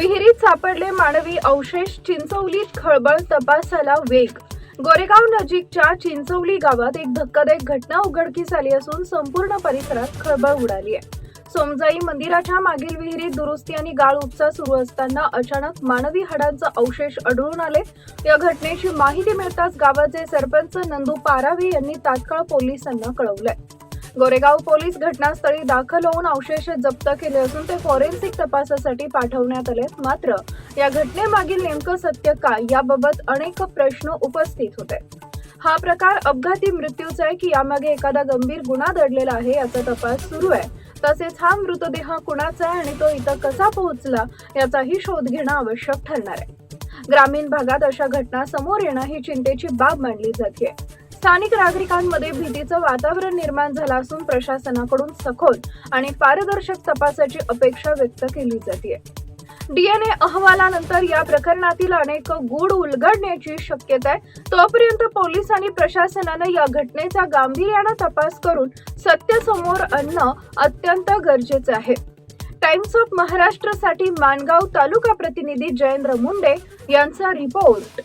विहिरीत सापडले मानवी अवशेष, चिंचवलीत खळबळ, तपासाला वेग। गोरेगाव नजीकच्या चिंचवली गावात एक धक्कादायक घटना उघडकीस आली असून संपूर्ण परिसरात खळबळ उडाली आहे। सोमजाई मंदिराच्या मागील विहिरीत दुरुस्ती आणि गाळ उपसा सुरू असताना अचानक मानवी हाडांचे अवशेष आढळून आले। या घटनेची माहिती मिळताच गावाचे सरपंच नंदू पारावी यांनी तात्काळ पोलिसांना कळवले। गोरेगाव पोलीस घटनास्थळी दाखल होऊन अवशेष जप्त केले असून ते फॉरेन्सिक तपासासाठी पाठवण्यात आले। मात्र या घटनेमागील नेमकं सत्य काय याबाबत अनेक प्रश्न उपस्थित होते। हा प्रकार अपघाती मृत्यूचा आहे की यामागे एखादा गंभीर गुन्हा दडलेला आहे याचा तपास सुरू आहे। तसेच हा मृतदेह कुणाचा आहे आणि तो इथं कसा पोहोचला याचाही शोध घेणं आवश्यक ठरणार आहे। ग्रामीण भागात अशा घटना समोर येणं ही चिंतेची बाब मानली जाते। स्थानिक नागरिकांमध्ये भीतीचं वातावरण निर्माण झालं असून प्रशासनाकडून सखोल आणि पारदर्शक तपासाची अपेक्षा व्यक्त केली जाते। डीएनए अहवालानंतर या प्रकरणातील अनेक गूढ उलगडण्याची शक्यता आहे। तोपर्यंत पोलीस आणि प्रशासनाने या घटनेचा गांभीर्याने तपास करून सत्य समोर आणणं अत्यंत गरजेचं आहे। टाइम्स ऑफ महाराष्ट्रसाठी माणगाव तालुका प्रतिनिधी जयेंद्र मुंडे यांचा रिपोर्ट।